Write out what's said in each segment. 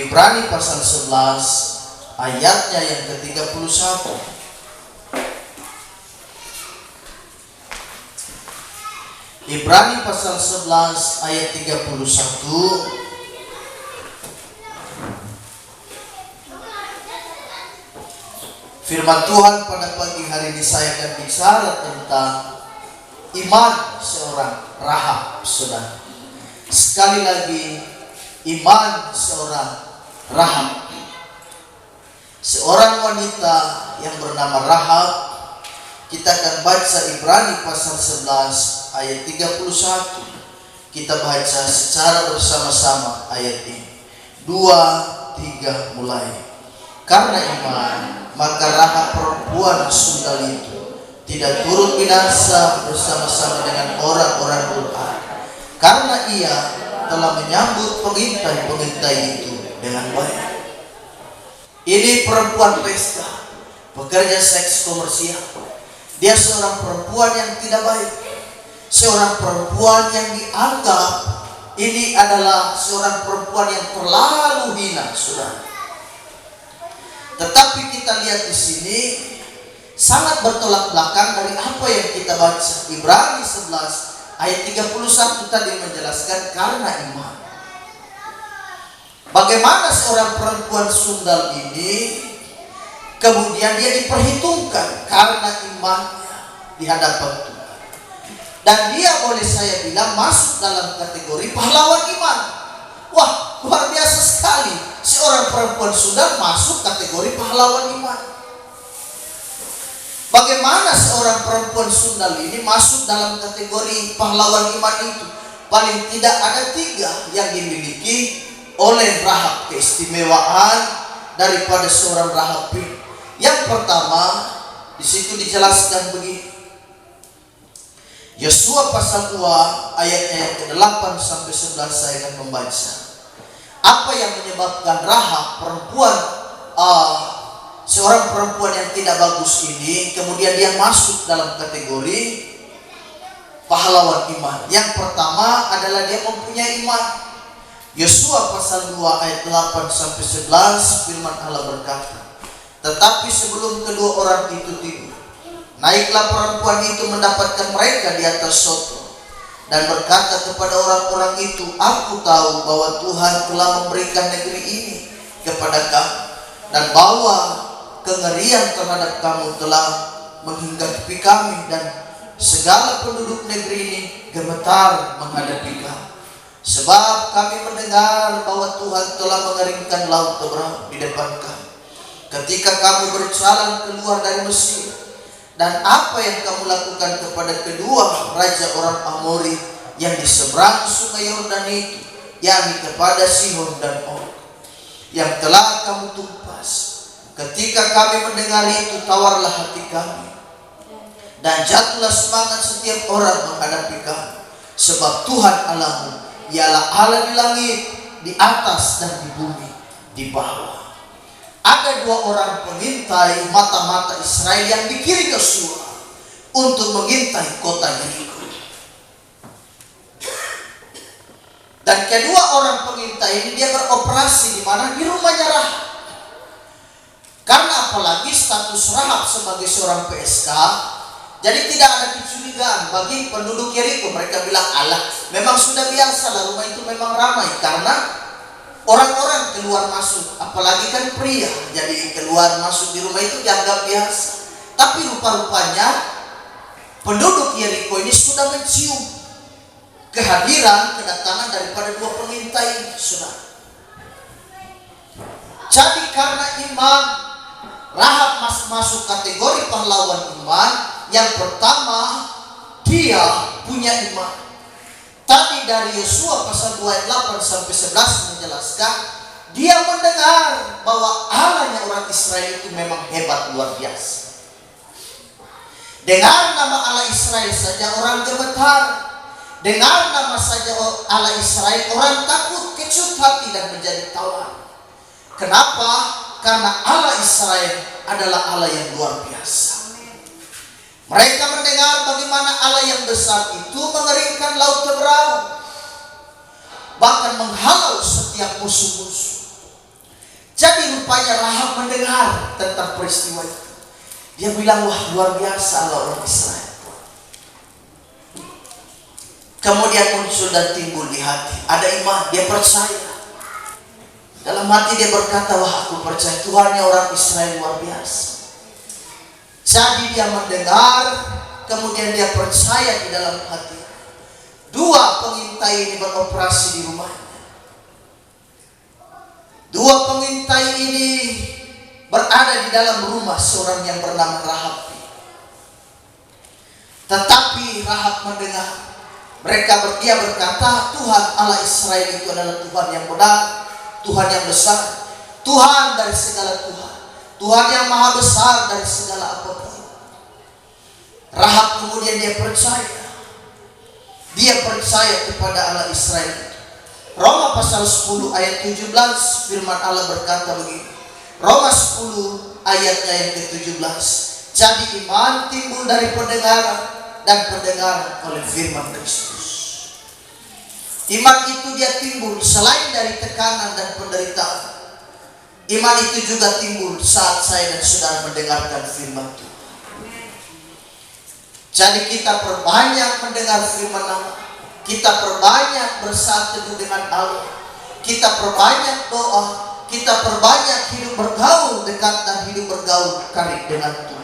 Ibrani pasal 11 ayatnya yang ke-31. Ibrani pasal 11 ayat 31. Firman Tuhan pada pagi hari ini saya akan bicara tentang iman seorang Rahab, saudara. Sekali lagi, iman seorang Rahab. Seorang wanita yang bernama Rahab. Kita akan baca Ibrani pasal 11 ayat 31. Kita baca secara bersama-sama ayat ini. 2, 3 mulai. Karena iman, maka Rahab perempuan sundal itu tidak turut binasa bersama-sama dengan orang-orang Tuhan, karena ia telah menyambut pengintai-pengintai itu dengan baik. Ini perempuan pesta, pekerja seks komersial. Dia seorang perempuan yang tidak baik, seorang perempuan yang dianggap ini adalah seorang perempuan yang terlalu hina, saudara. Tetapi kita lihat di sini sangat bertolak belakang dari apa yang kita baca. Ibrani 11 ayat 31 tadi menjelaskan karena iman. Bagaimana seorang perempuan sundal ini kemudian dia diperhitungkan karena imannya di hadapan Tuhan. Dan dia boleh saya bilang masuk dalam kategori pahlawan iman. Wah, luar biasa sekali. Seorang perempuan sundal masuk kategori pahlawan iman. Bagaimana seorang perempuan sundal ini masuk dalam kategori pahlawan iman itu? Paling tidak ada 3 yang dimiliki oleh Rahab, keistimewaan daripada seorang Rahab. Yang pertama, di situ dijelaskan begini. Yosua pasal 2 ayatnya yang ke-8 sampai 11 saya akan membaca. Apa yang menyebabkan Rahab seorang perempuan yang tidak bagus ini kemudian dia masuk dalam kategori pahlawan iman? Yang pertama adalah dia mempunyai iman. Yosua pasal 2 ayat 8 sampai 11 firman Allah berkata, tetapi sebelum kedua orang itu tidur, naiklah perempuan itu mendapatkan mereka di atas Sodom dan berkata kepada orang-orang itu, aku tahu bahwa Tuhan telah memberikan negeri ini kepada kamu, dan bahwa kengerian terhadap kamu telah menghinggapi kami, dan segala penduduk negeri ini gemetar menghadapi kamu. Sebab kami mendengar bahwa Tuhan telah mengeringkan laut Teberau di depan kami ketika kamu berjalan keluar dari Mesir. Dan apa yang kamu lakukan kepada kedua raja orang Amori yang di seberang sungai Yordan itu, yakni kepada Sihon dan Og, yang telah kamu tumpas. Ketika kami mendengar itu, tawarlah hati kami, dan jatuhlah semangat setiap orang menghadapi kami. Sebab Tuhan Allahmu ialah Allah di langit, di atas, dan di bumi, di bawah. Ada 2 orang pengintai mata-mata Israel yang dikirim Yosua untuk mengintai kota Yeriko. Dan kedua orang pengintai ini dia beroperasi di mana? Di rumahnya Rahab. Karena apalagi status Rahab sebagai seorang PSK, jadi tidak ada kecurigaan bagi penduduk Yeriko. Mereka bilang, alah, memang sudah biasa lah, rumah itu memang ramai karena orang-orang keluar masuk, apalagi kan pria, jadi keluar masuk di rumah itu dianggap biasa. Tapi rupa-rupanya penduduk Yeriko ini sudah mencium kehadiran, kedatangan daripada 2 pengintai ini, saudara. Jadi karena iman, Rahab masuk kategori pahlawan iman. Yang pertama, dia punya iman. Tadi dari Yosua pasal 2 ayat 8 sampai 11 menjelaskan, dia mendengar bahwa Allahnya orang Israel itu memang hebat luar biasa. Dengar nama Allah Israel saja orang gemetar. Dengar nama saja Allah Israel orang takut, kecut hati, dan menjadi tawar. Kenapa? Karena Allah Israel adalah Allah yang luar biasa. Mereka mendengar bagaimana Allah yang besar itu mengeringkan laut Teberau, bahkan menghalau setiap musuh-musuh. rupanya Rahab mendengar tentang peristiwa itu. Dia bilang, wah luar biasa Allah orang Israel. Kemudian muncul dan timbul di hati, ada iman, dia percaya. Dalam hati dia berkata, wah aku percaya Tuhannya orang Israel luar biasa. Jadi dia mendengar, kemudian dia percaya di dalam hati. Dua pengintai ini beroperasi di rumahnya. Dua pengintai ini berada di dalam rumah seorang yang bernama Rahab. Tetapi Rahab mendengar. Dia berkata, Tuhan Allah Israel itu adalah Tuhan yang benar, Tuhan yang besar, Tuhan dari segala Tuhan, Tuhan yang maha besar dari segala apapun. Rahab kemudian dia percaya kepada Allah Israel. Roma pasal 10 ayat 17 firman Allah berkata begini. Roma 10 ayatnya yang ke-17. Jadi iman timbul dari pendengaran, dan pendengaran oleh firman Kristus. Iman itu dia timbul selain dari tekanan dan penderitaan. Iman itu juga timbul saat saya dan saudara mendengarkan firman Tuhan. Jadi kita perbanyak mendengar firman Allah, kita perbanyak bersatu dengan Allah, kita perbanyak doa, kita perbanyak hidup bergaul dekat dan hidup bergaul karib dengan Tuhan.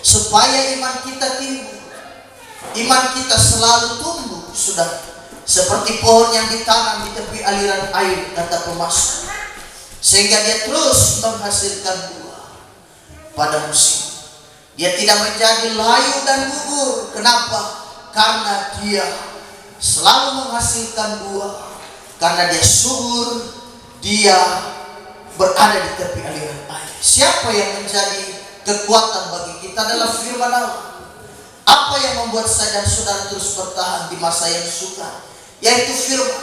Supaya iman kita timbul, iman kita selalu tumbuh, saudara, seperti pohon yang ditanam di tepi aliran air, kata pemasmur, sehingga dia terus menghasilkan buah pada musim. Dia tidak menjadi layu dan gugur. Kenapa? Karena dia selalu menghasilkan buah, karena dia subur, dia berada di tepi aliran air. Siapa yang menjadi kekuatan bagi kita adalah firman Allah. Apa yang membuat saya dan saudara terus bertahan di masa yang sukar? Yaitu firman.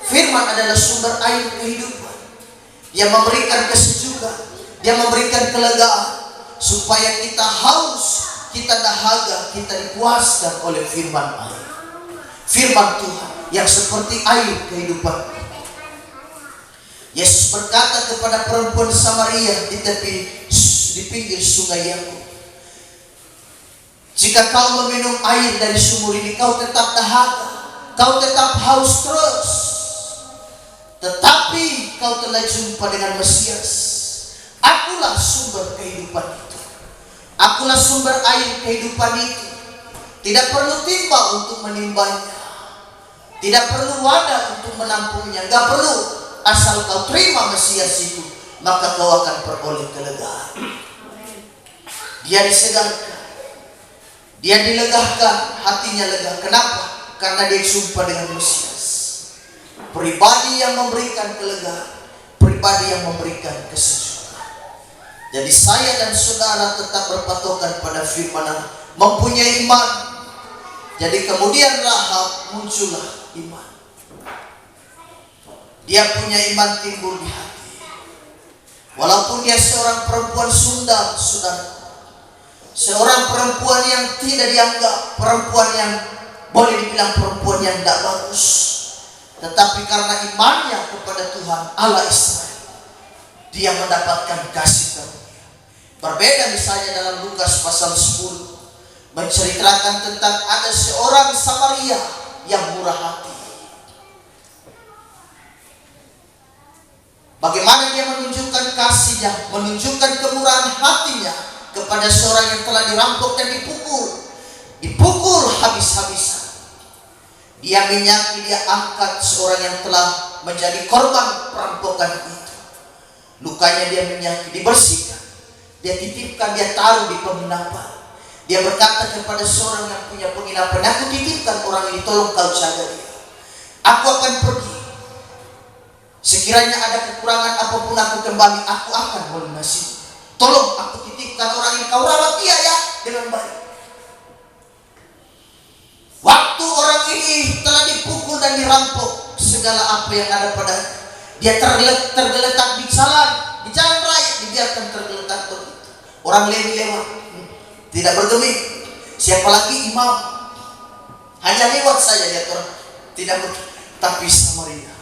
Firman adalah sumber air kehidupan. Dia memberikan kesejukan, dia memberikan kelegaan, supaya kita haus, kita dahaga, kita dipuaskan oleh firman Allah. Firman Tuhan yang seperti air kehidupan. Yesus berkata kepada perempuan Samaria di pinggir sungai Yakub, jika kau meminum air dari sumur ini, kau tetap dahaga, kau tetap haus terus. Tetapi kau telah jumpa dengan Mesias. Akulah sumber kehidupan itu. Akulah sumber air kehidupan itu. Tidak perlu timba untuk menimbanya, tidak perlu wadah untuk menampungnya. Gak perlu, asal kau terima Mesias itu, maka kau akan peroleh kelegaan. Dia disegarkan, dia dilegahkan, hatinya lega. Kenapa? Karena dia jumpa dengan Mesias, pribadi yang memberikan kelegaan, pribadi yang memberikan kesejukan. Jadi saya dan saudara tetap berpatokan pada firman Allah, mempunyai iman. Jadi kemudian Rahab muncullah iman. Dia punya iman timbul di hati. Walaupun dia seorang perempuan Sunda, saudara, seorang perempuan yang tidak dianggap, perempuan yang boleh dibilang perempuan yang tidak bagus, tetapi karena imannya kepada Tuhan Allah Israel, dia mendapatkan kasih karunia. Berbeda misalnya dalam Lukas pasal 10, menceritakan tentang ada seorang Samaria yang murah hati. Bagaimana dia menunjukkan kasihnya, menunjukkan kemurahan hatinya kepada seorang yang telah dirampok dan dipukul habis-habisan. Dia menyakiti, dia angkat seorang yang telah menjadi korban perampokan itu. Lukanya dia menyakiti, dibersihkan, dia titipkan, dia taruh di penginapan. Dia berkata kepada seorang yang punya penginapan, aku titipkan orang ini, tolong kau jaga dia. Aku akan pergi. Sekiranya ada kekurangan apapun aku kembali, aku akan melunasi. Tolong aku titipkan orang ini, kau rawat dia ya dengan baik. Waktu orang ini telah dipukul dan dirampok segala apa yang ada padanya, dia tergeletak di jalan raya, dibiarkan tergeletak begitu. Orang lewat, tidak bergeming. Siapa lagi imam, hanya lewat saja lihat orang, tidak bergeming. Tapi Samaria,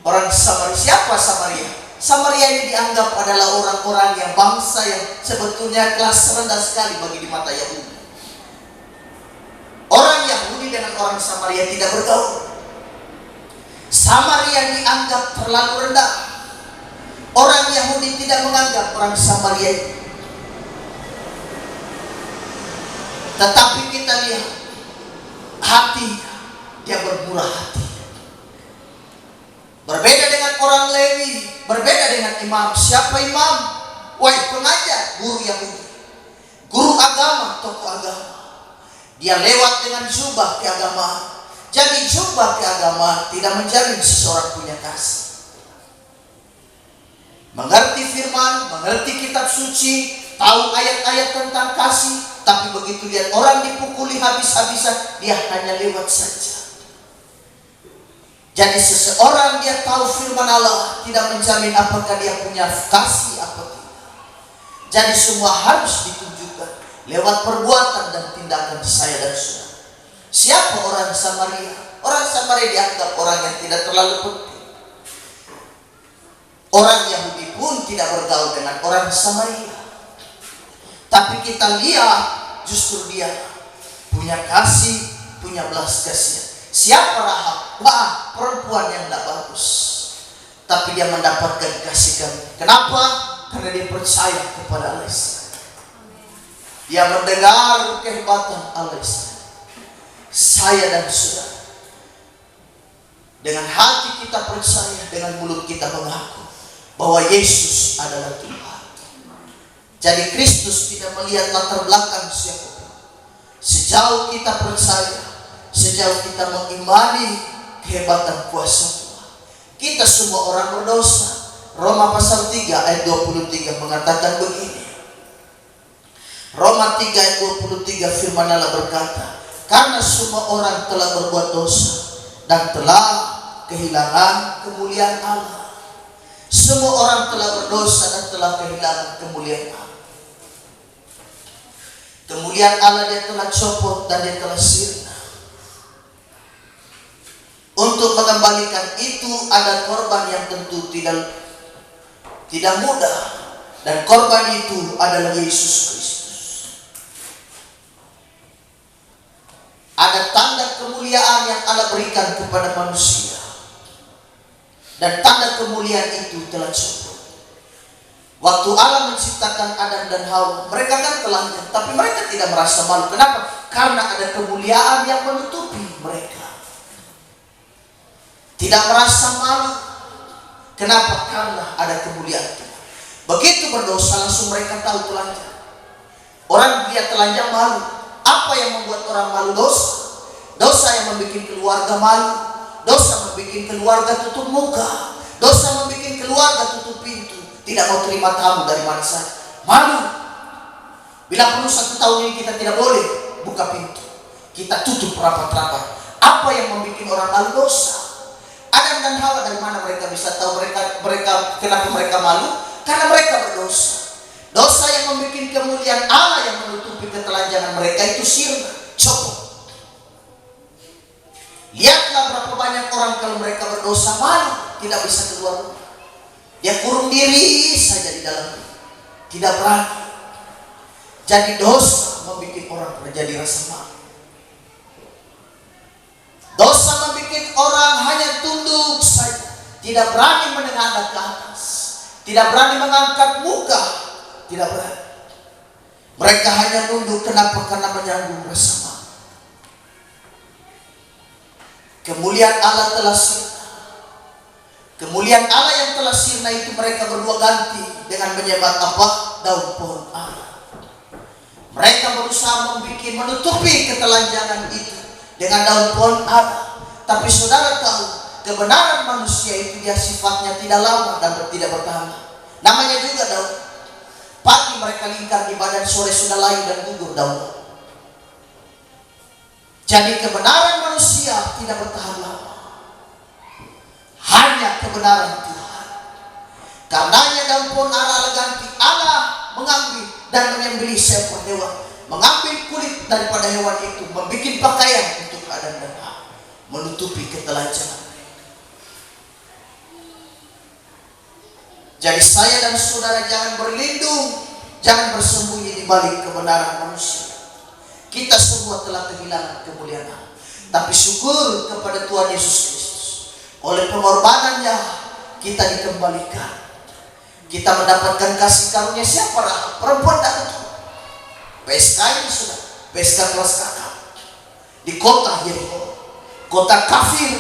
orang Samaria, siapa Samaria? Samaria ini dianggap adalah orang-orang yang bangsa yang sebetulnya kelas rendah sekali bagi di mata Yahudi. Orang Yahudi dengan orang Samaria tidak bergaul. Samaria dianggap terlalu rendah. Orang Yahudi tidak menganggap orang Samaria itu. Tetapi kita lihat hatinya, dia bermurah hati. Berbeda dengan orang Lewi, berbeda dengan imam. Siapa imam? Wahai pengajar, guru Yahudi, guru agama, tokoh agama. Dia lewat dengan jubah keagamaan. Jadi jubah keagamaan tidak menjamin seseorang punya kasih. Mengerti firman, mengerti kitab suci, tahu ayat-ayat tentang kasih, tapi begitu lihat orang dipukuli habis-habisan, dia hanya lewat saja. Jadi seseorang dia tahu firman Allah tidak menjamin apakah dia punya kasih atau tidak. Jadi semua harus ditunjukkan lewat perbuatan dan tindakan saya dan saudara. Siapa orang Samaria? Orang Samaria dianggap orang yang tidak terlalu penting. Orang Yahudi pun tidak bergaul dengan orang Samaria. Tapi kita lihat justru dia punya kasih, punya belas kasihan. Siapa Rahab? Wah, perempuan yang tidak bagus. Tapi dia mendapatkan kasih kami. Kenapa? Karena dia percaya kepada Allah. Dia mendengar kehebatan Allah. Saya dan saudara, dengan hati kita percaya, dengan mulut kita mengaku bahwa Yesus adalah Tuhan. Jadi Kristus tidak melihat latar belakang siapapun. Sejauh kita percaya, sejauh kita mengimani kehebatan kuasa Tuhan, kita semua orang berdosa. Roma pasal 3 ayat 23 mengatakan begini. Roma 3 ayat 23 firman Allah berkata, karena semua orang telah berbuat dosa dan telah kehilangan kemuliaan Allah. Semua orang telah berdosa dan telah kehilangan kemuliaan Allah. Kemuliaan Allah dia telah copot dan dia telah sirna. Untuk mengembalikan itu ada korban yang tentu tidak mudah, dan korban itu adalah Yesus Kristus. Ada tanda kemuliaan yang Allah berikan kepada manusia, dan tanda kemuliaan itu telah copot. Waktu Allah menciptakan Adam dan Hawa, mereka kan telanjang, tapi mereka tidak merasa malu. Kenapa? Karena ada kemuliaan yang menutupi mereka. Tidak merasa malu. Kenapa? Karena ada kemuliaan Tuhan. Begitu berdosa langsung mereka tahu telanjang. Orang lihat telanjang malu. Apa yang membuat orang malu? Dosa. Dosa yang membuat keluarga malu. Dosa membuat keluarga tutup muka. Dosa membuat keluarga tutup pintu. Tidak mau terima tamu dari mana saja. Malu. Bila perlu 1 tahun ini kita tidak boleh buka pintu. Kita tutup rapat-rapat. Apa yang membuat orang malu? Dosa. Adam dan Hawa, dari mana mereka bisa tahu kenapa mereka malu? Karena mereka berdosa. Dosa yang membuat kemuliaan Allah yang menutupi ketelanjangan mereka itu sirna, copot. Lihatlah berapa banyak orang kalau mereka berdosa malu, tidak bisa keluar rumah. Dia kurung diri saja di dalam rumah, tidak berani. Jadi dosa membuat orang menjadi rasa malu. Dosa membuat orang hanya tunduk saja, tidak berani menengadah ke atas, tidak berani mengangkat muka, tidak berani. Mereka hanya tunduk. Kenapa? Karena menyanggung rasa malu. Kemuliaan Allah telah sirna. Kemuliaan Allah yang telah sirna itu mereka berdua ganti dengan menyebut apa? Daun pohon ara. Mereka berusaha menutupi ketelanjangan itu dengan daun pohon ara. Tapi saudara tahu, kebenaran manusia itu dia sifatnya tidak lama dan tidak bertahan. Namanya juga daun. Pagi mereka lingkar di badan, sore sudah layu dan gugur daun. Jadi kebenaran manusia tidak bertahan lama. Hanya kebenaran Tuhan. Karenanya daun pohon ara ganti Allah mengambil dan menyembelih seekor hewan, mengambil kulit daripada hewan itu, membuat pakaian untuk Adam dan Hawa, menutupi ketelanjangan. Jadi saya dan saudara jangan berlindung, jangan bersembunyi di balik kebenaran manusia. Kita semua telah kehilangan kemuliaan Allah. Tapi syukur kepada Tuhan Yesus Kristus. Oleh pengorbanannya kita dikembalikan. Kita mendapatkan kasih karunia. Siapa Rahab? Perempuan tak betul. PSK ini sudah, PSK kelas kakak. Di kota Yeriko, kota kafir.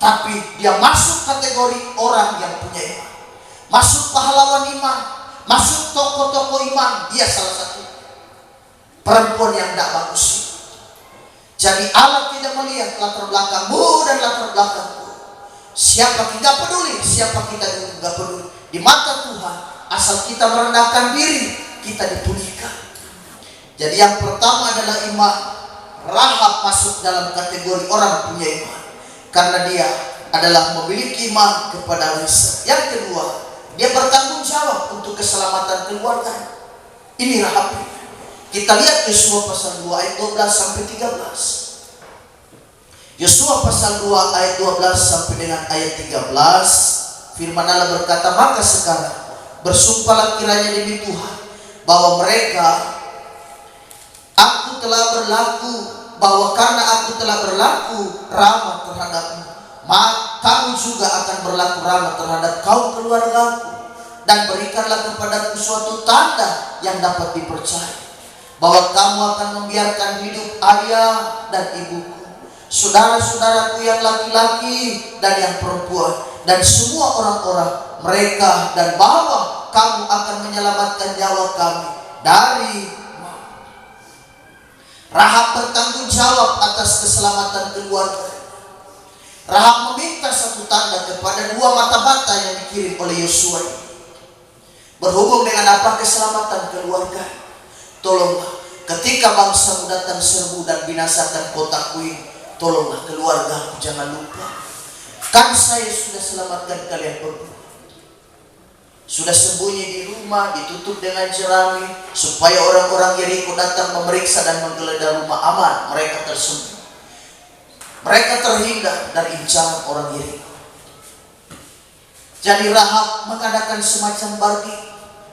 Tapi dia masuk kategori orang yang punya iman. Masuk pahlawan iman. Masuk tokoh-tokoh iman. Dia salah satu perempuan yang tidak bagus. Jadi Allah tidak melihat latar belakangmu dan latar belakangku. Siapa kita peduli, siapa kita tidak peduli. Di mata Tuhan, asal kita merendahkan diri, kita dipulihkan. Jadi yang pertama adalah iman. Rahab masuk dalam kategori orang punya iman, karena dia adalah memiliki iman kepada Elisa. Yang kedua, dia bertanggung jawab untuk keselamatan keluarga. Ini Rahab. Kita lihat Yosua pasal 2 ayat 12 sampai 13. Yosua pasal 2 ayat 12 sampai dengan ayat 13. Firman Allah berkata, maka sekarang bersumpahlah kiranya demi Tuhan bahwa aku telah berlaku, bahwa karena aku telah berlaku ramah terhadapmu, maka kamu juga akan berlaku ramah terhadap kaum keluargaku. Dan berikanlah kepadaku suatu tanda yang dapat dipercaya, bahwa kamu akan membiarkan hidup ayah dan ibuku, saudara-saudaraku yang laki-laki dan yang perempuan, dan semua orang-orang mereka, dan bahwa kamu akan menyelamatkan nyawa kami dari maut. Rahab bertanggung jawab atas keselamatan keluarga. Rahab meminta satu tanda kepada dua mata-mata yang dikirim oleh Yosua ini. Berhubung dengan apa? Keselamatan keluarga. Tolonglah ketika bangsamu datang serbu dan binasakan kotaku ini, tolonglah keluargaku, jangan lupa. Kan saya sudah selamatkan kalian berdua. Sudah sembunyi di rumah, ditutup dengan jerami, supaya orang-orang Yeriko datang memeriksa dan menggeledah rumah aman. Mereka tersembunyi. Mereka terhindar dari incaran orang Yeriko. Jadi Rahab mengadakan semacam bargaining,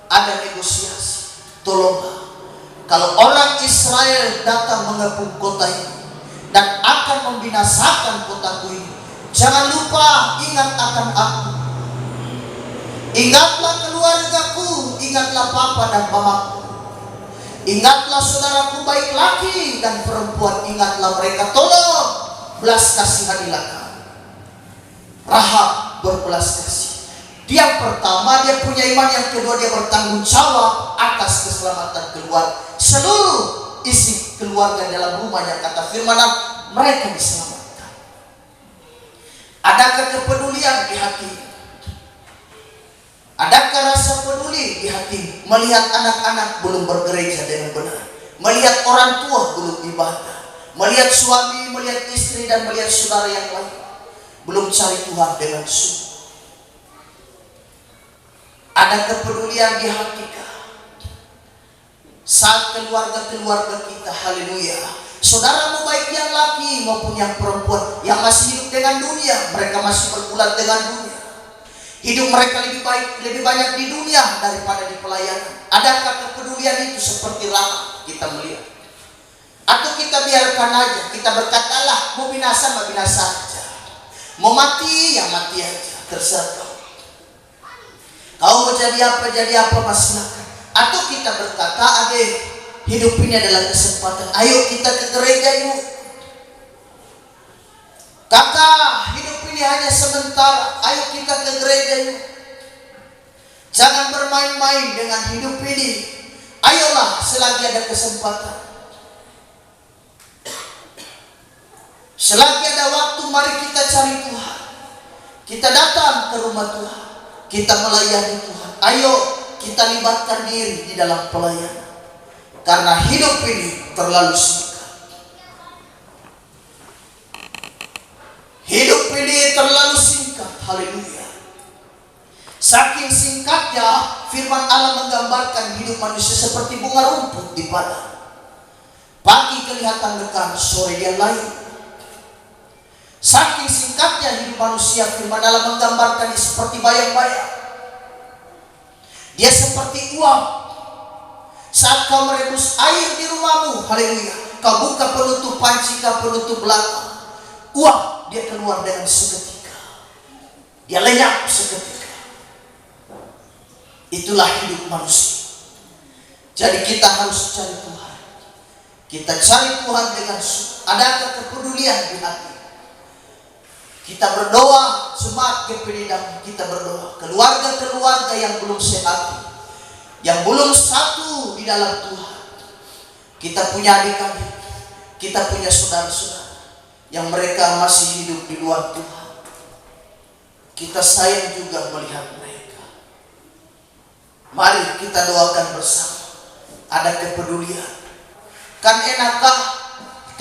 ada negosiasi. Tolonglah, kalau orang Israel datang mengepung kota ini dan akan membinasakan kotaku ini, jangan lupa ingat akan aku. Ingatlah keluargaku, ingatlah papa dan mamaku, ingatlah saudaraku baik laki dan perempuan, ingatlah mereka. Tolong belas kasihanilah kami. Rahab berbelas kasih. Dia yang pertama, dia punya iman. Yang kedua, dia bertanggung jawab atas keselamatan keluarga. Seluruh isi keluarga dalam rumahnya, kata firman Allah, mereka diselamatkan. Adakah kepedulian di hati? Adakah rasa peduli di hati? Melihat anak-anak belum bergereja dengan benar, melihat orang tua belum ibadah, melihat suami, melihat istri, dan melihat saudara yang lain belum cari Tuhan dengan sungguh. Ada kepedulian di hati kita saat keluarga-keluarga kita, haleluya, saudaramu baik yang laki maupun yang perempuan yang masih hidup dengan dunia, mereka masih bergulat dengan dunia. Hidup mereka lebih baik, lebih banyak di dunia daripada di pelayanan. Adakah kepedulian itu seperti Rahab kita melihat? Atau kita biarkan aja, kita berkatalah mau binasa, mau binasa aja, mau mati, ya mati aja, terserah kau. Kau mau jadi apa masyarakat. Atau kita berkata, adek, hidup ini adalah kesempatan, ayo kita ke gereja yuk. Kakak, hidup ini hanya sementara, ayo kita ke gereja yuk. Jangan bermain-main dengan hidup ini. Ayolah selagi ada kesempatan, selagi ada waktu, mari kita cari Tuhan. Kita datang ke rumah Tuhan, kita melayani Tuhan. Ayo kita libatkan diri di dalam pelayanan, karena hidup ini terlalu singkat. Hidup ini terlalu singkat, haleluya. Saking singkatnya, firman Allah menggambarkan hidup manusia seperti bunga rumput di padang. Pagi kelihatan lekang, sore dia layu. Saking singkatnya hidup manusia, firman Allah menggambarkan seperti bayang-bayang. Dia seperti uang. Saat kau merebus air di rumahmu, haleluya, kau buka penutup panci, kau penutup belakang, uang dia keluar dengan seketika. Dia lenyap seketika. Itulah hidup manusia. Jadi kita harus cari Tuhan. Kita cari Tuhan dengan adakah kepedulian di hati. Kita berdoa, jemaat GPD Damai, kita berdoa. Keluarga-keluarga yang belum sehat, yang belum satu di dalam Tuhan. Kita punya adik-adik, kita punya saudara-saudara yang mereka masih hidup di luar Tuhan. Kita sayang juga melihat mereka. Mari kita doakan bersama. Ada kepedulian. Kan enakkah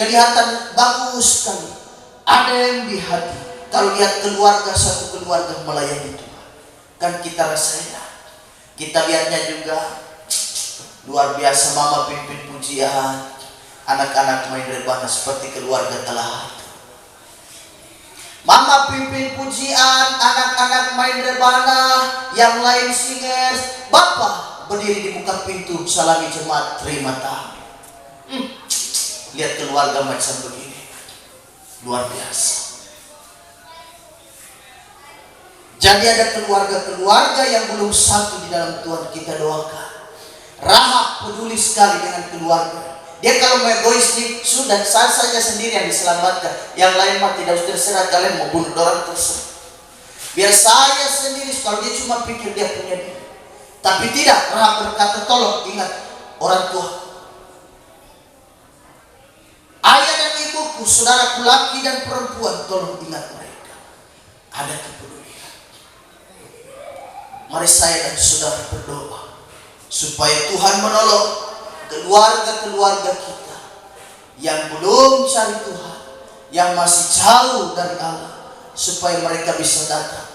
kelihatan bagus sekali. Ada yang di hati. Kalau lihat keluarga, satu keluarga melayani Tuhan, kan kita rasain. Kita lihatnya juga luar biasa. Mama pimpin pujian, anak-anak main rebana seperti keluarga telah. Mama pimpin pujian, anak-anak main rebana, yang lain singers. Bapak berdiri di buka pintu, salami jemaat, terima tamu. Lihat keluarga macam begini, luar biasa. Jadi ada keluarga-keluarga yang belum satu di dalam Tuhan, kita doakan. Rahab peduli sekali dengan keluarga. Dia kalau mau egois, sudah saya saja sendiri yang diselamatkan. Yang lain mah tidak usah, terserah kalian mau bunuh orang terserah. Biar saya sendiri. Kalau dia cuma pikir dia punya diri. Tapi tidak, Rahab berkata, tolong ingat orang tua. Ayah dan ibuku, saudaraku laki dan perempuan, tolong ingat mereka. Ada kepedulian. Mari saya dan saudara berdoa supaya Tuhan menolong keluarga-keluarga kita yang belum cari Tuhan, yang masih jauh dari Allah, supaya mereka bisa datang,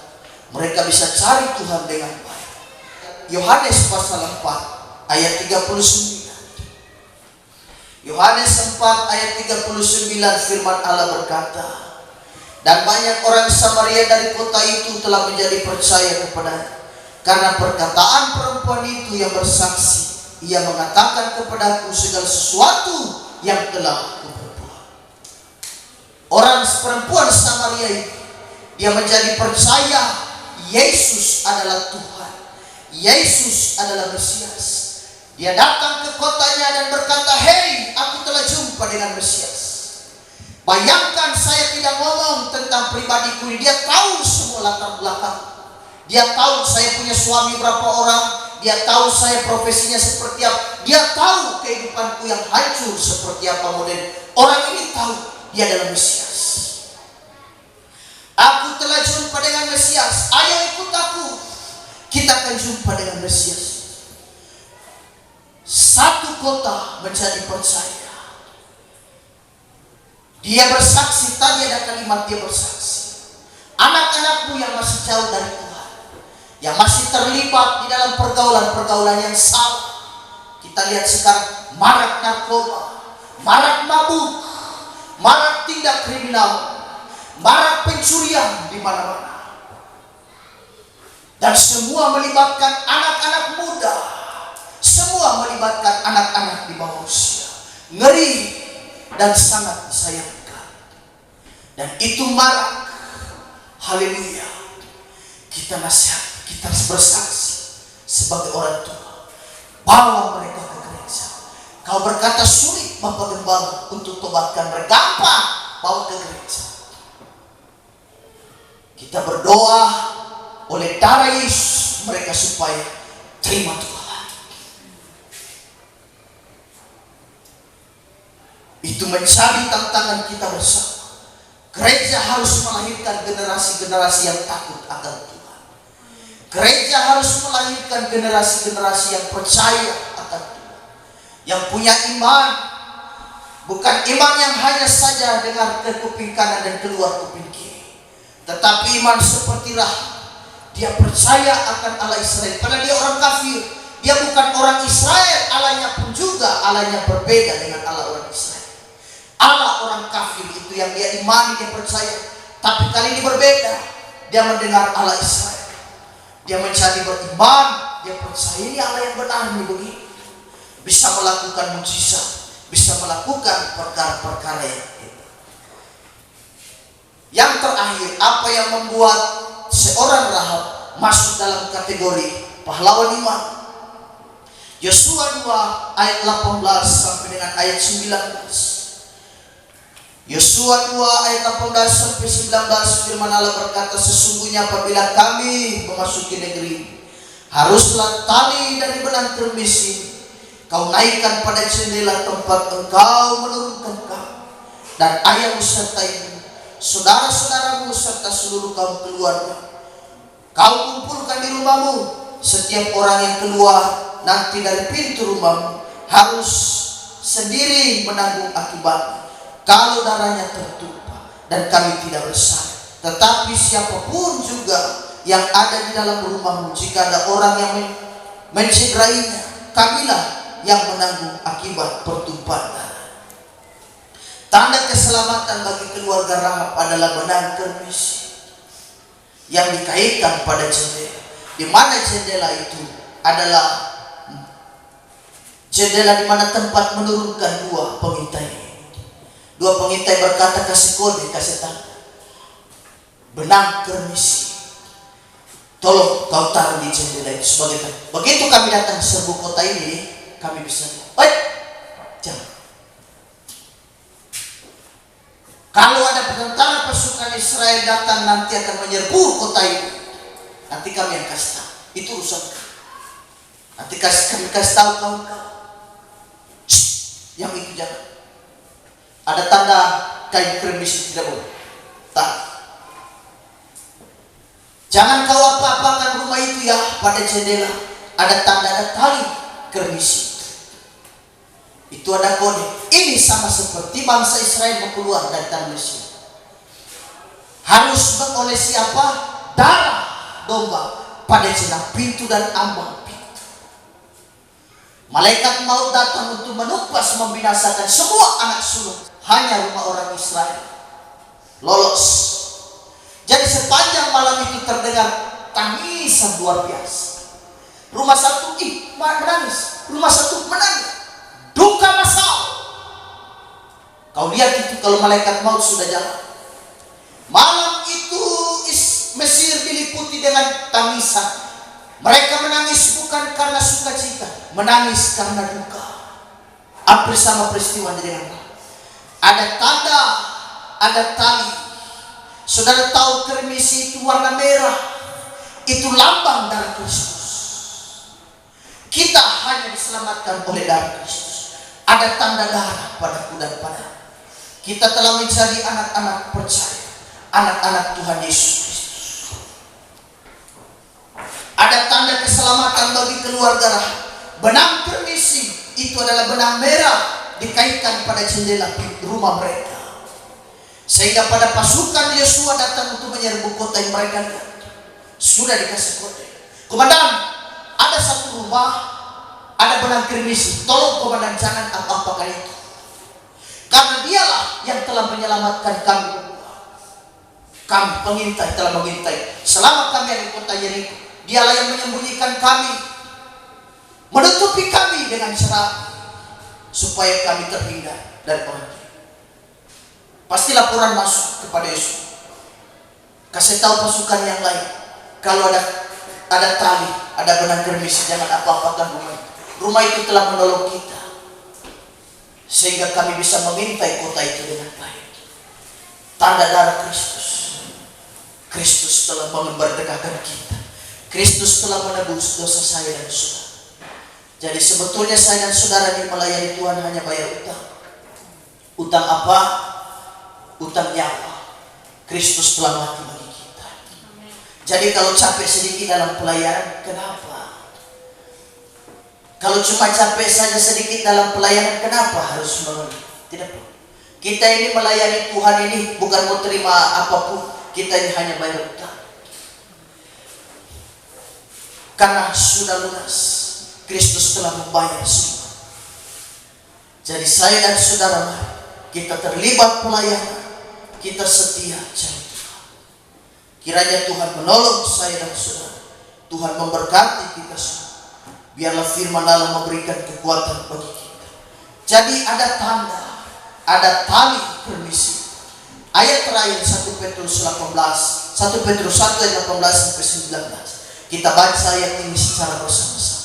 mereka bisa cari Tuhan dengan baik. Yohanes pasal 4 ayat 39. Yohanes 4 ayat 39, firman Allah berkata, dan banyak orang Samaria dari kota itu telah menjadi percaya kepadanya karena perkataan perempuan itu yang bersaksi. Ia mengatakan kepadaku segala sesuatu yang telah kuperbuat. Orang perempuan Samaria ini, dia menjadi percaya Yesus adalah Tuhan, Yesus adalah Mesias. Dia datang ke kotanya dan berkata, hei, aku telah jumpa dengan Mesias. Bayangkan, saya tidak ngomong tentang pribadiku ini. Dia tahu semua latar belakang. Dia tahu saya punya suami berapa orang. Dia tahu saya profesinya seperti apa. Dia tahu kehidupanku yang hancur seperti apa model. Orang ini tahu dia adalah Mesias. Aku telah jumpa dengan Mesias. Ayo ikut aku. Kita akan jumpa dengan Mesias. Satu kota menjadi percaya. Dia bersaksi, tadi ada kalimat dia bersaksi. Anak-anakmu yang masih jauh dari Tuhan, yang masih terlibat di dalam pergaulan-pergaulan yang salah. Kita lihat sekarang marak narkoba, marak mabuk, marak tindak kriminal, marak pencurian di mana-mana. Dan semua melibatkan anak-anak muda, semua melibatkan anak-anak di bawah usia. Ngeri dan sangat disayangkan. Dan itu marak. Haleluya. Kita nasihat, kita bersaksi sebagai orang tua. Bawa mereka ke gereja. Kau berkata sulit Bapak Gembala untuk tobatkan mereka. Gampang, bawa ke gereja. Kita berdoa oleh darah Yesus mereka supaya terima Tuhan. Itu menjadi tantangan kita bersama. Gereja harus melahirkan generasi-generasi yang takut akan Tuhan. Gereja harus melahirkan generasi-generasi yang percaya akan Tuhan, yang punya iman. Bukan iman yang hanya saja dengar ke kuping kanan dan keluar kuping kiri, tetapi iman seperti Rahab. Dia percaya akan Allah Israel. Karena dia orang kafir, dia bukan orang Israel. Allahnya pun juga Allahnya berbeda dengan Allah orang Israel. Allah orang kafir itu yang dia imani, dia percaya. Tapi kali ini berbeda. Dia mendengar Allah Israel. Dia menjadi beriman dia percaya ini Allah yang benar nih begini. Bisa melakukan mujizat, bisa melakukan perkara-perkara yang hebat. Yang terakhir, apa yang membuat seorang Rahab masuk dalam kategori pahlawan iman? Yosua 2 ayat 18 sampai dengan ayat 19. Yosua 2 ayat 18 sampai 19, firman Allah berkata, sesungguhnya apabila kami memasuki negeri, haruslah tali dari benang termesin kau naikkan pada jendela tempat engkau menurunkan kau dan ayahmu serta ibu, saudara-saudaramu serta seluruh kaum keluarga. Kau kumpulkan di rumahmu. Setiap orang yang keluar nanti dari pintu rumahmu harus sendiri menanggung akibatnya kalau darahnya tertumpah dan kami tidak bersalah. Tetapi siapapun juga yang ada di dalam rumahmu, jika ada orang yang mencederainya, kamilah yang menanggung akibat pertumpahan darah. Tanda keselamatan bagi keluarga Rahab adalah benang kermis yang dikaitkan pada jendela, di mana jendela itu adalah jendela di mana tempat menurunkan dua pengintai. Dua pengintai berkata, kasih kode, kasih tanda. Benang kermis, tolong kau taruh di jendela itu sebagai tanda. Begitu kami datang serbu kota ini, kami bisa jangan. Kalau ada tentara pasukan Israel datang nanti akan menyerbu kota ini, nanti kami yang kasih tahu. Itu urusan kami. Nanti kami kasih tahu kawan-kawan. Yang itu jangan. Ada tanda kain kermis tidak boleh. Tak. Jangan kau apa-apakan rumah itu ya, pada jendela ada tanda, ada tali kermis. Itu ada kode. Ini sama seperti bangsa Israel mau keluar dari tanah Mesir. Harus oleh siapa? Darah domba pada celah pintu dan ambang pintu. Malaikat maut datang untuk menumpas, membinasakan semua anak sulung. Hanya rumah orang Israel lolos. Jadi sepanjang malam itu terdengar tangisan luar biasa. Rumah satu menangis, rumah satu menangis. Duka masal. Kau lihat itu kalau malaikat maut sudah jalan. Malam itu Mesir diliputi dengan tangisan. Mereka menangis bukan karena sukacita, menangis karena duka. Hampir sama peristiwa dengan ada tanda, ada tali. Saudara tahu kermis itu warna merah, itu lambang darah Kristus. Kita hanya diselamatkan oleh darah Kristus. Ada tanda darah padaku dan padamu. Kita telah menjadi anak-anak percaya, anak-anak Tuhan Yesus Kristus. Ada tanda keselamatan bagi keluarga Rahab. Benang permisi itu adalah benang merah dikaitkan pada jendela pintu rumah mereka, sehingga pada pasukan Yosua datang untuk menyerbu kota yang mereka lihat, sudah dikasih kode. Komandan, ada satu rumah ada benang kermis, tolong komandan jangan apa-apakan itu, karena dialah yang telah menyelamatkan kami. Kami pengintai telah mengintai selama kami ada di kota Yeriko. Dialah yang menyembunyikan kami, menutupi kami dengan cerah, supaya kami terhindar dari orang lain. Pasti laporan masuk kepada Yesus. Kasih tahu pasukan yang lain, kalau ada tali, ada benang kermis, jangan apa-apakan rumah itu. Rumah itu telah menolong kita, sehingga kami bisa mengintai kota itu dengan baik. Tanda darah Kristus. Kristus telah memerdekakan kita. Kristus telah menebus dosa saya dan saudara. Jadi sebetulnya saya dan saudara ini melayani Tuhan hanya bayar utang. Utang apa? Utang nyawa. Kristus telah mati bagi kita. Jadi kalau capek sedikit dalam pelayanan, kenapa? Kalau cuma capek saja sedikit dalam pelayanan, kenapa harus mengeluh? Tidak perlu. Kita ini melayani Tuhan ini bukan mau terima apapun. Kita ini hanya bayar utang. Karena sudah lunas. Kristus telah membayar semua. Jadi saya dan saudara, kita terlibat pelayanan, kita setia cari Tuhan. Kiranya Tuhan menolong saya dan saudara. Tuhan memberkati kita semua. Biarlah firman Allah memberikan kekuatan bagi kita. Jadi ada tanda, ada tali permisi. Ayat terakhir 1 Petrus 1 ayat 18 sampai 19. Kita baca ayat ini secara bersama-sama.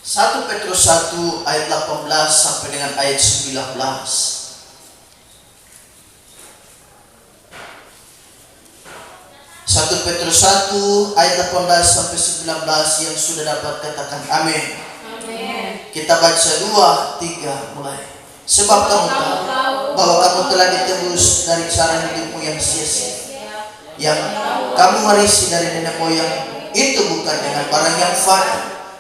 1 Petrus 1 ayat 18 sampai dengan ayat 19. 1 Petrus 1 ayat 18 sampai 19 yang sudah dapat katakan amin. Amin. Kita baca 2, 3 mulai. Sebab kamu tahu bahwa kamu telah ditebus dari cara hidupmu yang sia-sia, yang kamu warisi dari nenek moyang, itu bukan dengan barang yang fana,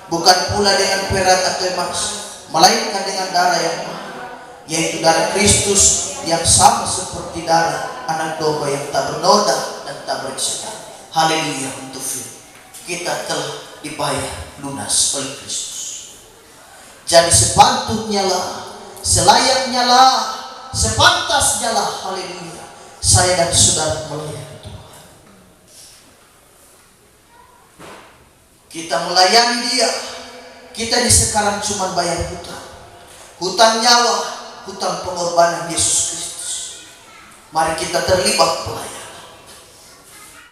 bukan pula dengan perak atau emas, melainkan dengan darah yang mahal, yaitu darah Kristus yang sama seperti darah anak domba yang tak bernoda dan tak bercela. Haleluya untuk firman. Kita telah dibayar lunas oleh Kristus. Jadi sepatutnya lah, selayaknya lah, sepantasnya lah, haleluya, saya dan saudara melayani Tuhan. Kita melayani Dia. Kita ini sekarang cuma bayar hutang nyawa, hutang pengorbanan Yesus Kristus. Mari kita terlibat pelayanan.